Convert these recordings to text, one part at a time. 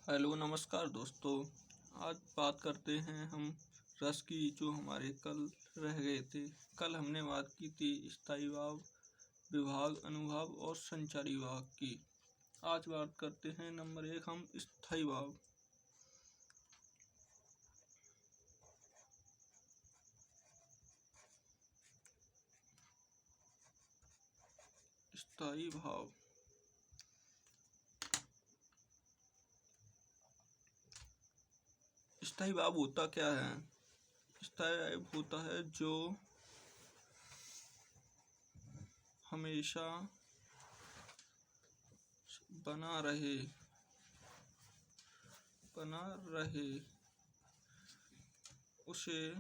Hello नमस्कार दोस्तों। आज बात करते हैं हम रस की, जो हमारे कल रह गए थे। कल हमने बात की थी स्थायी भाव, विभाग, अनुभाव और संचारी भाग की। आज बात करते हैं नंबर 1 हम स्थायी भाव। स्थायी भाव स्थायी भाव होता क्या है? स्थायी भाव होता है जो हमेशा बना रहे उसे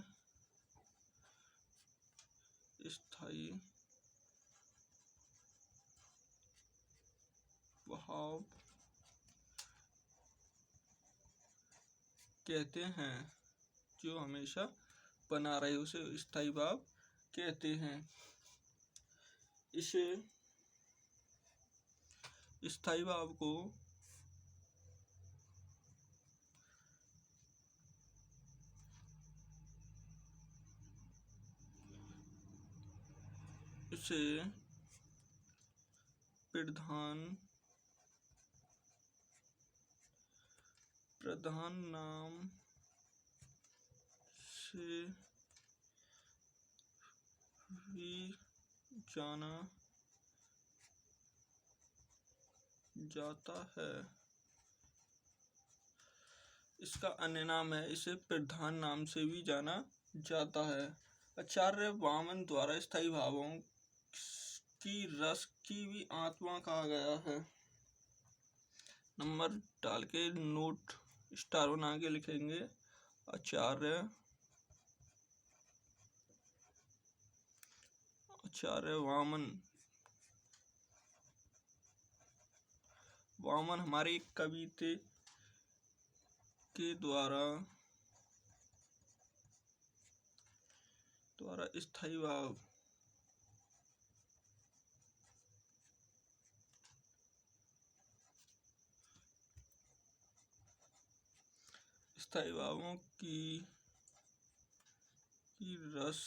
स्थायी भाव कहते हैं। जो हमेशा बना रहे उसे स्थायी भाव कहते हैं। इसे स्थायी भाव को प्रधान नाम से भी जाना जाता है। इसका अन्य नाम है, इसे प्रधान नाम से भी जाना जाता है। आचार्य वामन द्वारा स्थायी भावों की रस की भी आत्मा कहा गया है। नंबर डाल के नोट स्टार बना के लिखेंगे। आचार्य वामन हमारे एक कवि थे के द्वारा स्थायी भाव स्थायी भावों की रस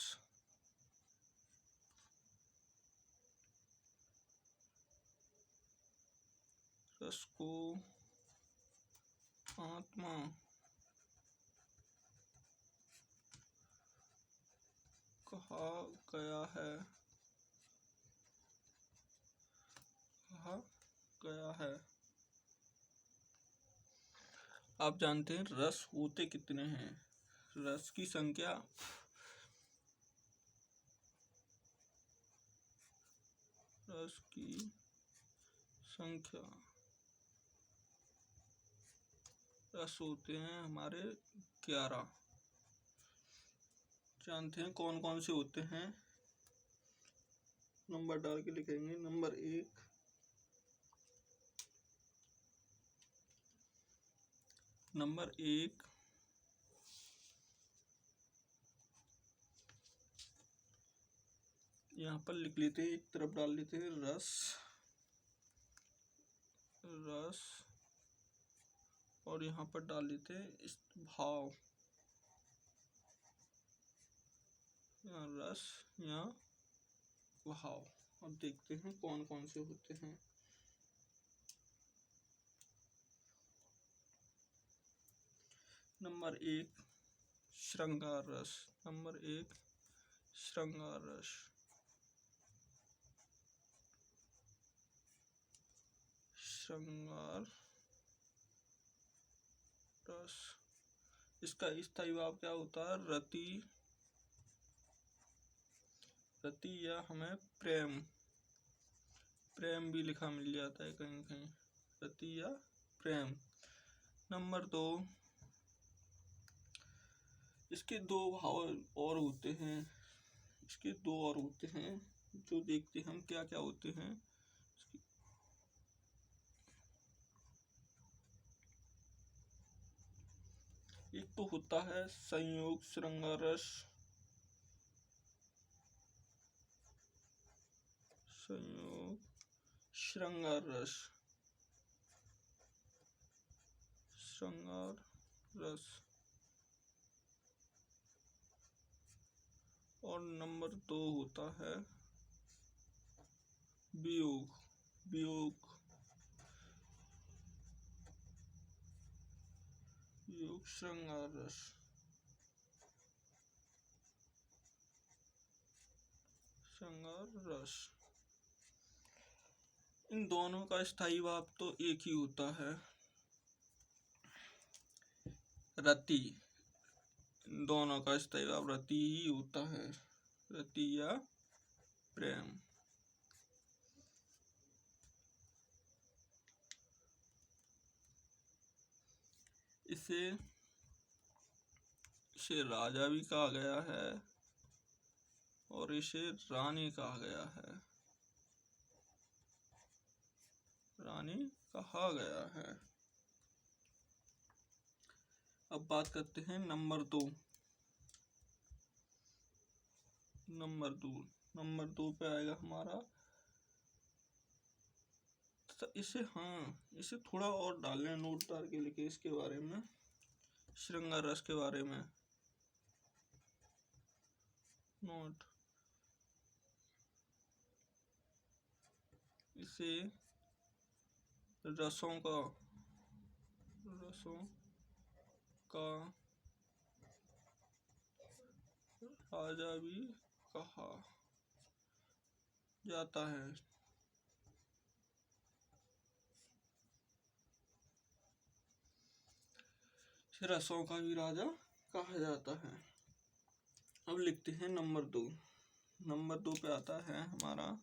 को आत्मा कहा गया है। आप जानते हैं रस होते कितने हैं? रस की संख्या रस होते हैं हमारे 11। जानते हैं कौन कौन से होते हैं? नंबर डाल के लिखेंगे। नंबर 1 यहाँ पर लिख लेते हैं, एक तरफ डाल लेते हैं रस और यहाँ पर डाल लेते हैं भाव। रस या भाव। अब देखते हैं कौन कौन से होते हैं। नंबर 1 श्रृंगार रस। इसका स्थायी भाव क्या होता है? रति या हमें प्रेम भी लिखा मिल जाता है कहीं कहीं। रति या प्रेम। नंबर 2 इसके दो भाव और होते हैं। जो देखते हम क्या क्या होते हैं। एक तो होता है संयोग श्रृंगार रस। श्रृंगार रस। और नंबर 2 होता है वियोग। वियोग वियोग श्रृंगार रस। श्रृंगार रस। इन दोनों का स्थायी भाव तो एक ही होता है, रति। इन दोनों का स्थायी भाव रति ही होता है, रति या प्रेम। इसे राजा भी कहा गया है और इसे रानी कहा गया है। रानी कहा गया है। अब बात करते हैं नंबर 2। नंबर दो पे आएगा हमारा, इसे थोड़ा और डालने नोट डाल के लिखे इसके बारे में, श्रृंगार रस के बारे में नोट। इसे रसों का राजा भी कहा जाता है। रसों का भी राजा कहा जाता है। अब लिखते हैं नंबर 2। नंबर 2 पे आता है हमारा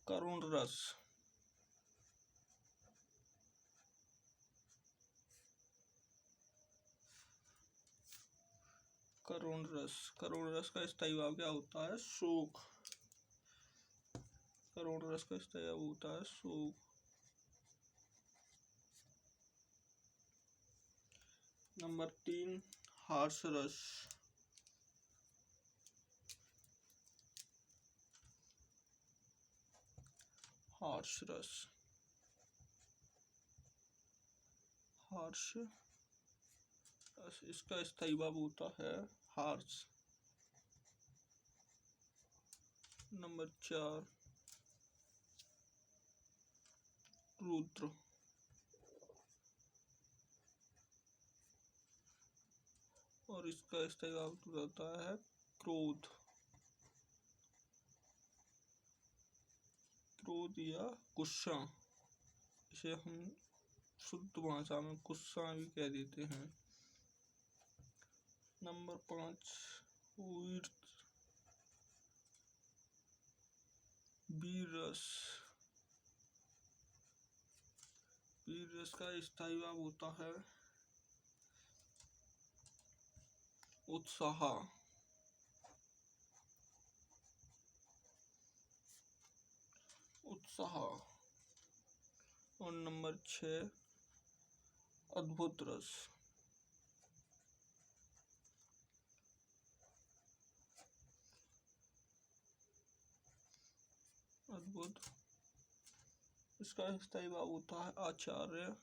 करुण रस। करुण रस। करुण रस का स्थायी भाव क्या होता है? शोक। करुण रस का स्थायी भाव होता है शोक। नंबर 3 हास्य रस। हास्य रस। हास्य रस, इसका स्थायी भाव होता है हार्श। नंबर 4 रुद्र। और इसका स्थायी भाव होता है क्रोध। क्रोध या गुस्सा, इसे हम शुद्ध भाषा में गुस्सा भी कह देते हैं। नंबर 5 वीर रस। वीर रस का स्थायी भाव होता है उत्साह। उत्साह। और नंबर 6 अद्भुत रस। अद्भुत, इसका स्थायी भाव होता है आचार्य।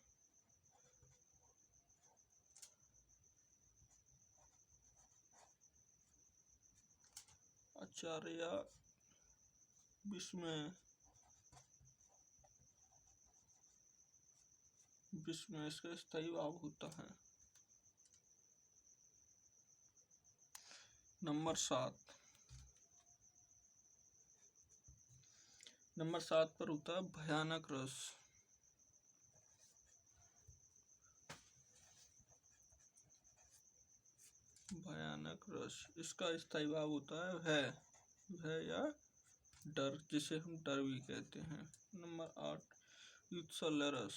आचार्य विस्मय। विस्मय, इसका स्थायी भाव होता है। नंबर 7। नंबर 7 पर होता है भयानक रस। भयानक रस, इसका स्थायी भाव होता है भय। भय या डर, जिसे हम डर भी कहते हैं। नंबर 8 युत्सल्य रस।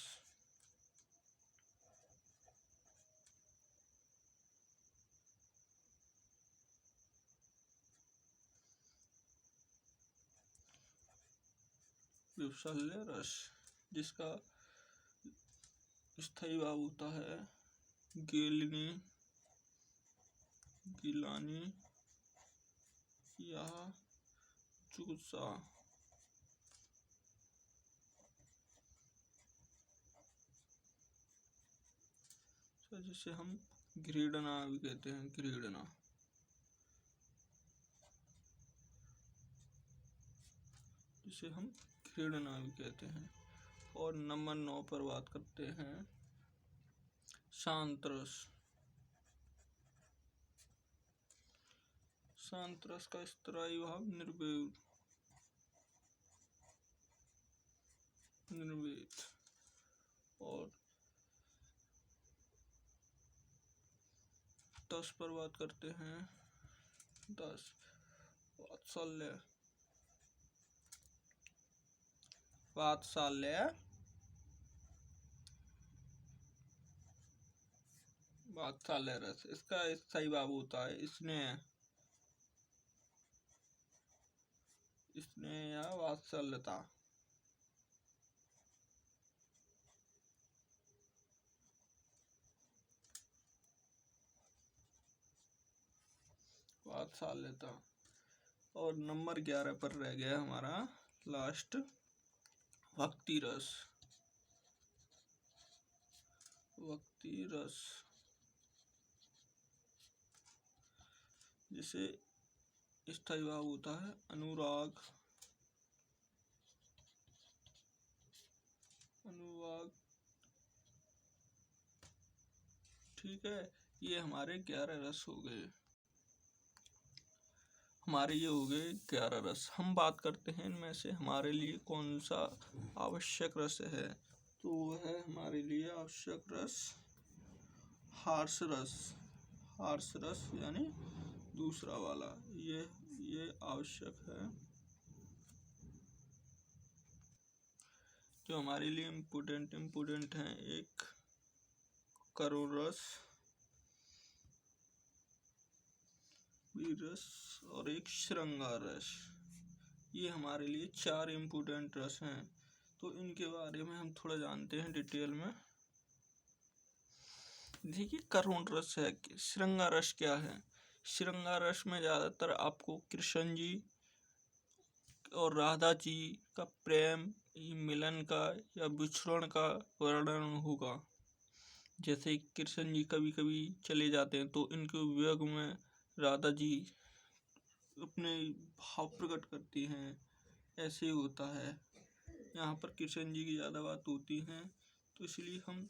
युत्सल्य रस, जिसका स्थायी भाव होता है गिलानी, गिलानी या जुगसा। जिसे हम घृणा भी कहते हैं, घृणा। जिसे हम घृणा भी कहते हैं। और नंबर 9 पर बात करते हैं शांत रस। शांत रस का स्थायी भाव निर्वेद। और 10 पर बात करते हैं 10 वात्सल्य। वात्सल्य वात्सल्य रस, इसका स्थायी भाव होता है स्नेह या वात्सल्यता। वात्सल्यता। और नंबर 11 पर रह गया हमारा लास्ट भक्ति रस। भक्ति रस जिसे स्थायी भाव होता है अनुराग। ठीक है, ये हमारे 11 रस हो गए। हमारे ये हो गए 11 रस। हम बात करते हैं इनमें से हमारे लिए कौन सा आवश्यक रस है। तो वह है हमारे लिए आवश्यक रस हार्स रस। हार्स रस यानी दूसरा वाला, ये आवश्यक है। जो हमारे लिए इम्पोर्टेंट है, एक करुण रस, रस और एक श्रृंगार रस। ये हमारे लिए 4 इम्पोर्टेंट रस हैं। तो इनके बारे में हम थोड़ा जानते हैं डिटेल में। देखिए, करुण रस है, श्रृंगार रस क्या है। श्रृंगार रस में ज़्यादातर आपको कृष्ण जी और राधा जी का प्रेम, मिलन का या विछड़न का वर्णन होगा। जैसे कृष्ण जी कभी कभी चले जाते हैं तो इनके वियोग में राधा जी अपने भाव प्रकट करती हैं, ऐसे होता है। यहाँ पर कृष्ण जी की ज़्यादा बात होती है, तो इसलिए हम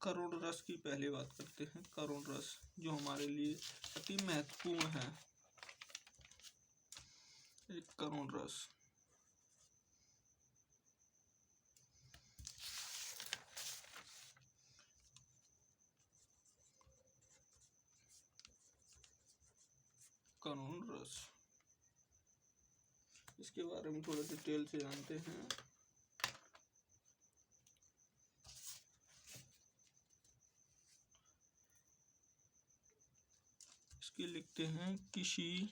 करुण रस की पहले बात करते हैं। करुण रस जो हमारे लिए अति महत्वपूर्ण है। एक करुण रस। करुण रस, इसके बारे में थोड़ा डिटेल से जानते हैं। इसके लिखते हैं किसी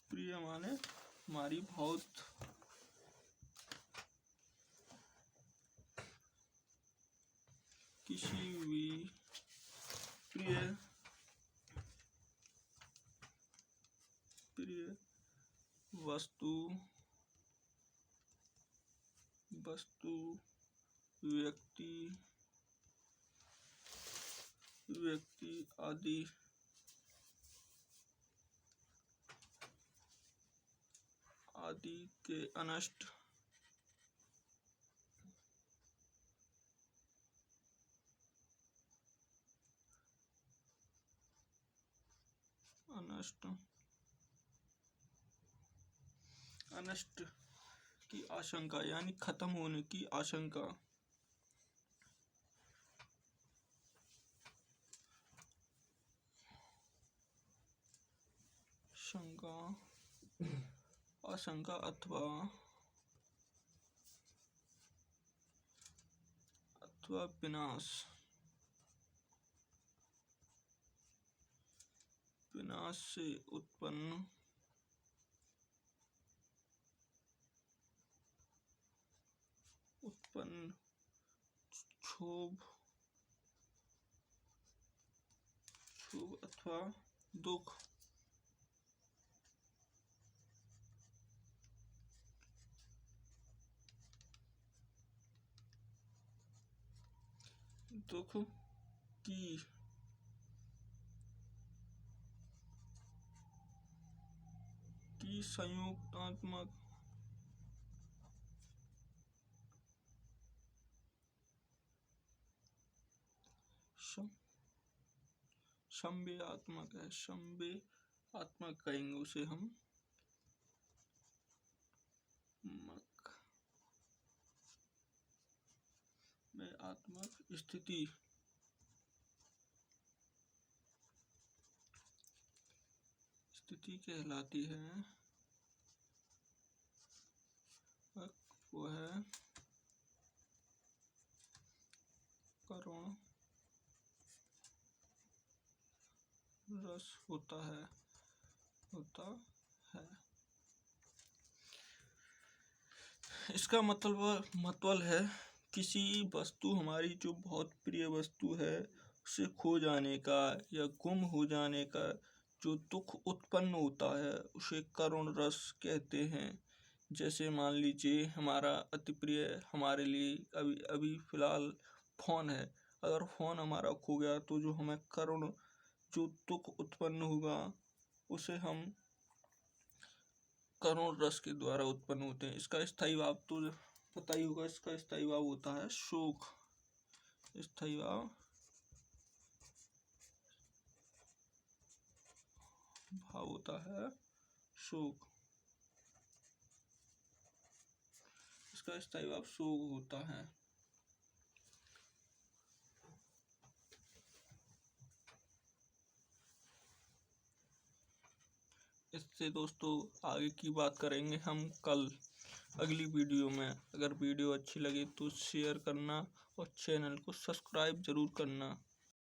प्रिय माने हमारी बहुत किसी भी प्रिय वस्तु व्यक्ति आदि के अनष्ट की आशंका यानी खत्म होने की आशंका। आशंका अथवा विनाश से उत्पन्न क्षोभ अथवा दुख दुख की संयुक्तात्मक संवेगात्मक है, संवेगात्मक कहेंगे उसे हम में आत्मक स्थिति कहलाती है। वो है करुण रस होता है। इसका मतलब है किसी वस्तु हमारी जो बहुत प्रिय वस्तु है उसे खो जाने का या गुम हो जाने का जो दुख उत्पन्न होता है उसे करुण रस कहते हैं। जैसे मान लीजिए हमारा अति प्रिय हमारे लिए अभी फिलहाल फ़ोन है। अगर फ़ोन हमारा खो गया तो जो हमें करुण जो दुख उत्पन्न होगा उसे हम करुण रस के द्वारा उत्पन्न होते हैं। इसका स्थायी भाव तो पता ही होगा, इसका स्थायी भाव होता है शोक। स्थायी भाव होता है शोक। इसका स्थायी भाव शोक होता है। इससे दोस्तों आगे की बात करेंगे हम कल अगली वीडियो में। अगर वीडियो अच्छी लगे तो शेयर करना और चैनल को सब्सक्राइब जरूर करना।